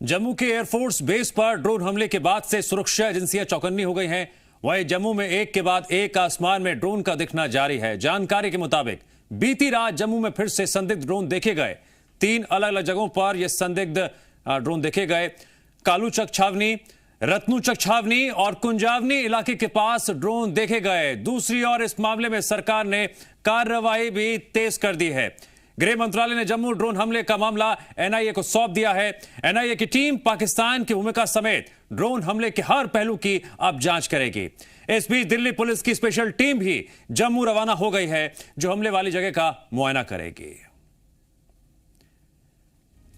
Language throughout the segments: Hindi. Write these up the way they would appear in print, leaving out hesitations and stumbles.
जम्मू के एयरफोर्स बेस पर ड्रोन हमले के बाद से सुरक्षा एजेंसियां चौकन्नी हो गई हैं। वहीं जम्मू में एक के बाद एक आसमान में ड्रोन का दिखना जारी है। जानकारी के मुताबिक बीती रात जम्मू में फिर से संदिग्ध ड्रोन देखे गए। 3 अलग अलग जगहों पर यह संदिग्ध ड्रोन देखे गए। कालूचक छावनी, रत्नूचक छावनी और कुंजावनी इलाके के पास ड्रोन देखे गए। दूसरी ओर इस मामले में सरकार ने कार्रवाई भी तेज कर दी है। गृह मंत्रालय ने जम्मू ड्रोन हमले का मामला एनआईए को सौंप दिया है। एनआईए की टीम पाकिस्तान की भूमिका समेत ड्रोन हमले के हर पहलू की अब जांच करेगी। इस बीच दिल्ली पुलिस की स्पेशल टीम भी जम्मू रवाना हो गई है, जो हमले वाली जगह का मुआयना करेगी।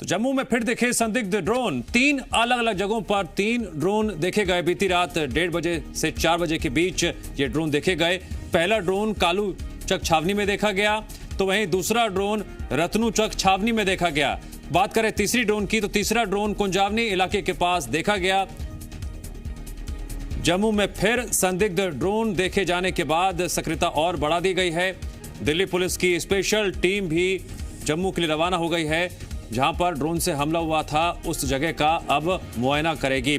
तो जम्मू में फिर देखे संदिग्ध ड्रोन। 3 अलग अलग जगहों पर 3 ड्रोन देखे गए। बीती रात 1:30 बजे से 4 बजे के बीच ये ड्रोन देखे गए। पहला ड्रोन कालूचक छावनी में देखा गया, तो वहीं दूसरा ड्रोन रत्नूचक छावनी में देखा गया। बात करें तीसरी ड्रोन की, तो तीसरा ड्रोन कुंजावनी इलाके के पास देखा गया। जम्मू में फिर संदिग्ध ड्रोन देखे जाने के बाद सक्रियता और बढ़ा दी गई है। दिल्ली पुलिस की स्पेशल टीम भी जम्मू के लिए रवाना हो गई है। जहां पर ड्रोन से हमला हुआ था उस जगह का अब मुआयना करेगी।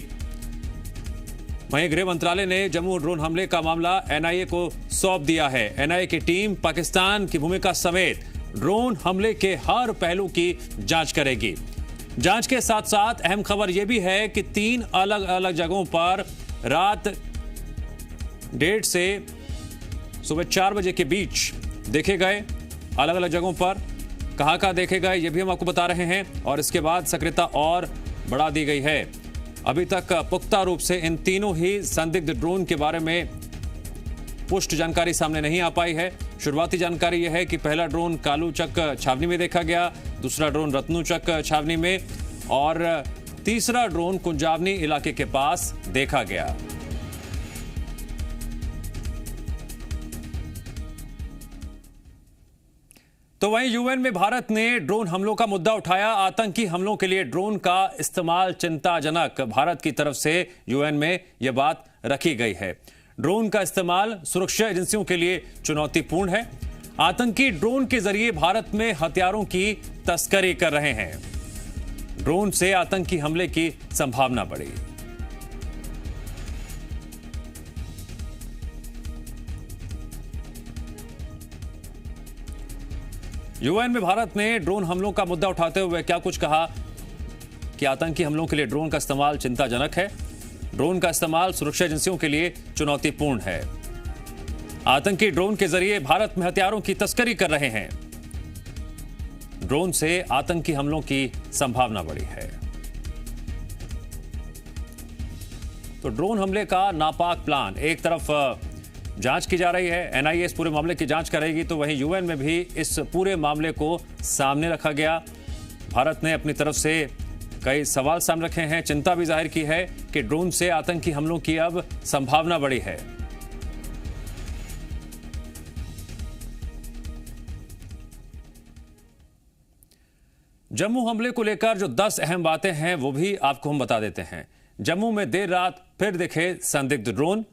वहीं गृह मंत्रालय ने जम्मू ड्रोन हमले का मामला एनआईए को सौंप दिया है। एनआईए की टीम पाकिस्तान की भूमिका समेत ड्रोन हमले के हर पहलू की जांच करेगी। जांच के साथ साथ अहम खबर यह भी है कि 3 अलग अलग जगहों पर रात 1:30 से सुबह 4 बजे के बीच देखे गए। अलग अलग जगहों पर कहां देखे गए ये भी हम आपको बता रहे हैं, और इसके बाद सक्रियता और बढ़ा दी गई है। अभी तक पुख्ता रूप से इन तीनों ही संदिग्ध ड्रोन के बारे में पुष्ट जानकारी सामने नहीं आ पाई है। शुरुआती जानकारी यह है कि पहला ड्रोन कालूचक छावनी में देखा गया, दूसरा ड्रोन रत्नूचक छावनी में और तीसरा ड्रोन कुंजावनी इलाके के पास देखा गया। तो वहीं यूएन में भारत ने ड्रोन हमलों का मुद्दा उठाया। आतंकी हमलों के लिए ड्रोन का इस्तेमाल चिंताजनक। भारत की तरफ से यूएन में यह बात रखी गई है। ड्रोन का इस्तेमाल सुरक्षा एजेंसियों के लिए चुनौतीपूर्ण है। आतंकी ड्रोन के जरिए भारत में हथियारों की तस्करी कर रहे हैं। ड्रोन से आतंकी हमले की संभावना बढ़ी। यूएन में भारत ने ड्रोन हमलों का मुद्दा उठाते हुए क्या कुछ कहा कि आतंकी हमलों के लिए ड्रोन का इस्तेमाल चिंताजनक है। ड्रोन का इस्तेमाल सुरक्षा एजेंसियों के लिए चुनौतीपूर्ण है। आतंकी ड्रोन के जरिए भारत में हथियारों की तस्करी कर रहे हैं। ड्रोन से आतंकी हमलों की संभावना बढ़ी है। तो ड्रोन हमले का नापाक प्लान, एक तरफ जांच की जा रही है, एनआईए इस पूरे मामले की जांच करेगी, तो वहीं यूएन में भी इस पूरे मामले को सामने रखा गया। भारत ने अपनी तरफ से कई सवाल सामने रखे हैं, चिंता भी जाहिर की है कि ड्रोन से आतंकी हमलों की अब संभावना बढ़ी है। जम्मू हमले को लेकर जो 10 अहम बातें हैं वो भी आपको हम बता देते हैं। जम्मू में देर रात फिर दिखे संदिग्ध ड्रोन।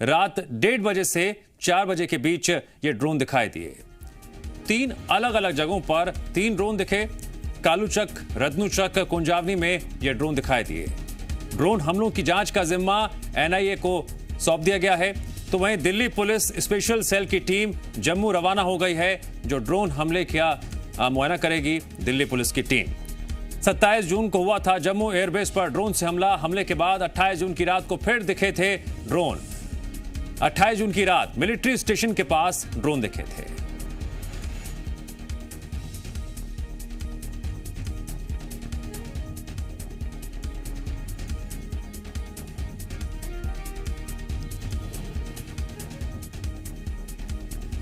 रात 1:30 बजे से 4 बजे के बीच ये ड्रोन दिखाई दिए। 3 अलग अलग जगहों पर 3 ड्रोन दिखे। कालूचक, रत्नूचक, कुंजावनी में ये ड्रोन दिखाई दिए। ड्रोन हमलों की जांच का जिम्मा एनआईए को सौंप दिया गया है। तो वहीं दिल्ली पुलिस स्पेशल सेल की टीम जम्मू रवाना हो गई है, जो ड्रोन हमले का मुआयना करेगी। दिल्ली पुलिस की टीम 27 जून को हुआ था जम्मू एयरबेस पर ड्रोन से हमला। हमले के बाद 28 जून की रात को फिर दिखे थे ड्रोन। 28 जून की रात मिलिट्री स्टेशन के पास ड्रोन दिखे थे।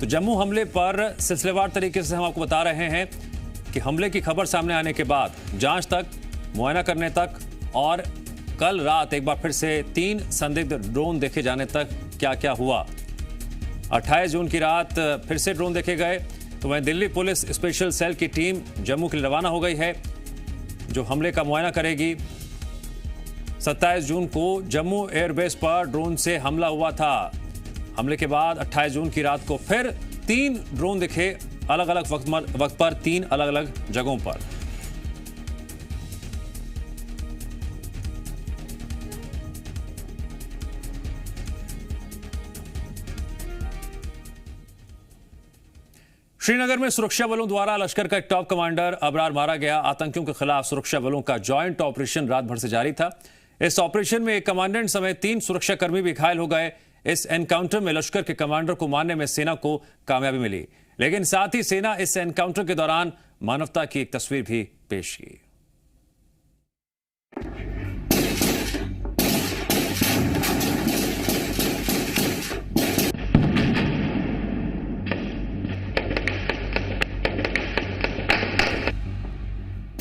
तो जम्मू हमले पर सिलसिलेवार तरीके से हम आपको बता रहे हैं कि हमले की खबर सामने आने के बाद जांच तक, मुआयना करने तक और कल रात एक बार फिर से 3 संदिग्ध ड्रोन देखे जाने तक क्या क्या हुआ। 28 जून की रात फिर से ड्रोन देखे गए। तो वहीं दिल्ली पुलिस स्पेशल सेल की टीम जम्मू के लिए रवाना हो गई है, जो हमले का मुआयना करेगी। 27 जून को जम्मू एयरबेस पर ड्रोन से हमला हुआ था। हमले के बाद 28 जून की रात को फिर 3 ड्रोन दिखे, अलग अलग वक्त पर 3 अलग अलग जगहों पर। श्रीनगर में सुरक्षा बलों द्वारा लश्कर का एक टॉप कमांडर अबरार मारा गया। आतंकियों के खिलाफ सुरक्षा बलों का जॉइंट ऑपरेशन रात भर से जारी था। इस ऑपरेशन में एक कमांडेंट समेत 3 सुरक्षाकर्मी भी घायल हो गए। इस एनकाउंटर में लश्कर के कमांडर को मारने में सेना को कामयाबी मिली, लेकिन साथ ही सेना इस एनकाउंटर के दौरान मानवता की एक तस्वीर भी पेश की।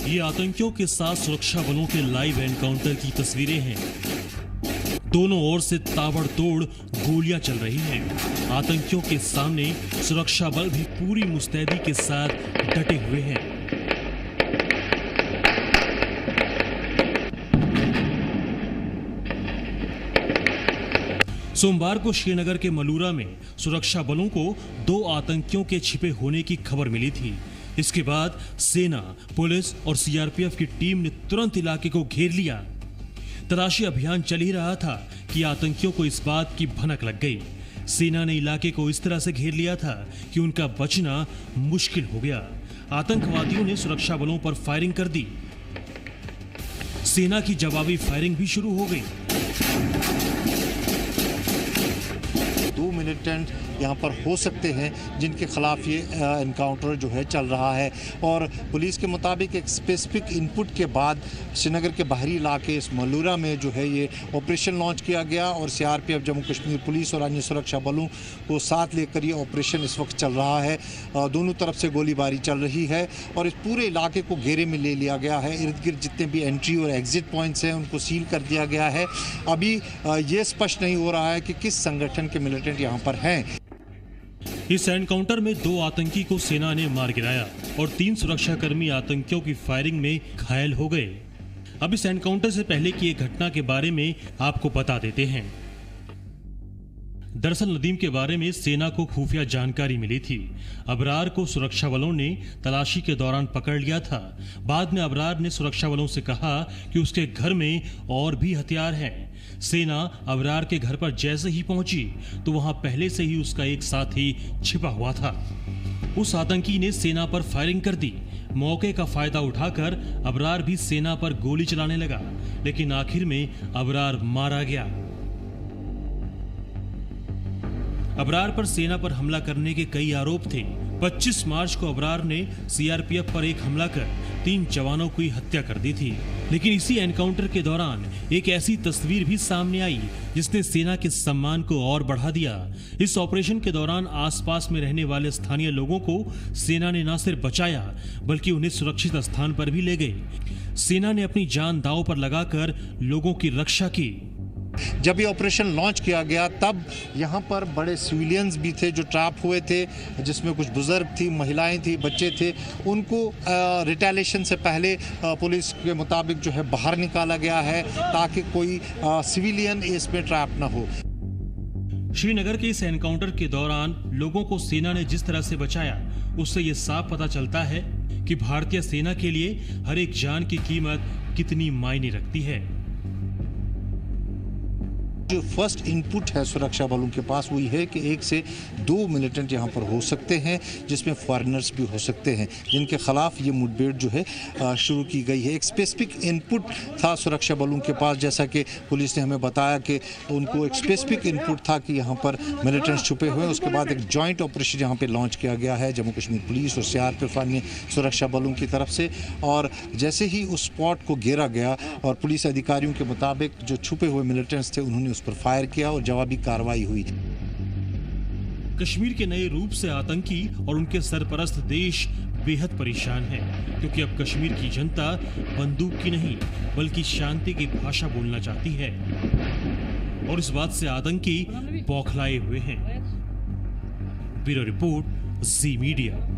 ये आतंकियों के साथ सुरक्षा बलों के लाइव एनकाउंटर की तस्वीरें हैं। दोनों ओर से ताबड़तोड़ गोलियां चल रही हैं। आतंकियों के सामने सुरक्षा बल भी पूरी मुस्तैदी के साथ डटे हुए हैं। सोमवार को श्रीनगर के मलूरा में सुरक्षा बलों को 2 आतंकियों के छिपे होने की खबर मिली थी। इसके बाद सेना, पुलिस और सीआरपीएफ की टीम ने तुरंत इलाके को घेर लिया। तलाशी अभियान चल ही रहा था कि आतंकियों को इस बात की भनक लग गई। सेना ने इलाके को इस तरह से घेर लिया था कि उनका बचना मुश्किल हो गया। आतंकवादियों ने सुरक्षा बलों पर फायरिंग कर दी। सेना की जवाबी फायरिंग भी शुरू हो गई। 2 मिलिटेंट यहाँ पर हो सकते हैं जिनके खिलाफ ये एनकाउंटर जो है चल रहा है। और पुलिस के मुताबिक एक स्पेसिफिक इनपुट के बाद श्रीनगर के बाहरी इलाके इस मलूरा में जो है ये ऑपरेशन लॉन्च किया गया और सीआरपीएफ, जम्मू कश्मीर पुलिस और अन्य सुरक्षा बलों को साथ लेकर ये ऑपरेशन इस वक्त चल रहा है। दोनों तरफ से गोलीबारी चल रही है और इस पूरे इलाके को घेरे में ले लिया गया है। इर्द गिर्द जितने भी एंट्री और एग्जिट पॉइंट्स हैं उनको सील कर दिया गया है। अभी ये स्पष्ट नहीं हो रहा है कि किस संगठन के मिलिटेंट यहाँ पर हैं। इस एनकाउंटर में 2 आतंकी को सेना ने मार गिराया और 3 सुरक्षाकर्मी आतंकियों की फायरिंग में घायल हो गए। अब इस एनकाउंटर से पहले की एक घटना के बारे में आपको बता देते हैं। दरअसल नदीम के बारे में सेना को खुफिया जानकारी मिली थी। अबरार को सुरक्षा बलों ने तलाशी के दौरान पकड़ लिया था। बाद में अबरार ने सुरक्षा बलों से कहा कि उसके घर में और भी हथियार हैं। सेना अबरार के घर पर जैसे ही पहुंची तो वहां पहले से ही उसका एक साथी छिपा हुआ था। उस आतंकी ने सेना पर फायरिंग कर दी। मौके का फायदा उठाकर अबरार भी सेना पर गोली चलाने लगा, लेकिन आखिर में अबरार मारा गया। अबरार पर सेना पर हमला करने के कई आरोप थे। 25 मार्च को अबरार ने सीआरपीएफ पर एक हमला कर 3 जवानों की हत्या कर दी थी। लेकिन इसी एनकाउंटर के दौरान एक ऐसी तस्वीर भी सामने आई जिसने सेना के सम्मान को और बढ़ा दिया। इस ऑपरेशन के दौरान आसपास में रहने वाले स्थानीय लोगों को सेना ने न सिर्फ बचाया बल्कि उन्हें सुरक्षित स्थान पर भी ले गए। सेना ने अपनी जान दांव पर लगाकर लोगों की रक्षा की। जब ये ऑपरेशन लॉन्च किया गया तब यहाँ पर बड़े सिविलियंस भी थे जो ट्रैप हुए थे, जिसमें कुछ बुजुर्ग थी, महिलाएं थी, बच्चे थे। उनको रिटेलिएशन से पहले पुलिस के मुताबिक जो है बाहर निकाला गया है ताकि कोई सिविलियन इसमें ट्रैप ना हो। श्रीनगर के इस एनकाउंटर के दौरान लोगों को सेना ने जिस तरह से बचाया उससे ये साफ पता चलता है कि भारतीय सेना के लिए हर एक जान की कीमत कितनी मायने रखती है। जो फर्स्ट इनपुट है सुरक्षा बलों के पास वही है कि 1 से 2 मिलिटेंट यहाँ पर हो सकते हैं, जिसमें फॉरेनर्स भी हो सकते हैं, जिनके खिलाफ ये मुठभेड़ जो है शुरू की गई है। एक स्पेसिफिक इनपुट था सुरक्षा बलों के पास, जैसा कि पुलिस ने हमें बताया कि उनको एक स्पेसिफिक इनपुट था कि यहाँ पर मिलिटेंट्स छुपे हुए हैं। उसके बाद एक जॉइंट ऑपरेशन यहाँ पर लॉन्च किया गया है जम्मू कश्मीर पुलिस और सीआरपीएफ अन्य सुरक्षा बलों की तरफ से। और जैसे ही उस स्पॉट को घेरा गया और पुलिस अधिकारियों के मुताबिक जो छुपे हुए मिलिटेंट्स थे उन्होंने उस पर फायर किया और जवाबी कार्रवाई हुई। कश्मीर के नए रूप से आतंकी और उनके सरपरस्त देश बेहद परेशान हैं, क्योंकि अब कश्मीर की जनता बंदूक की नहीं बल्कि शांति की भाषा बोलना चाहती है और इस बात से आतंकी बौखलाए हुए हैं। ब्यूरो रिपोर्ट, जी मीडिया।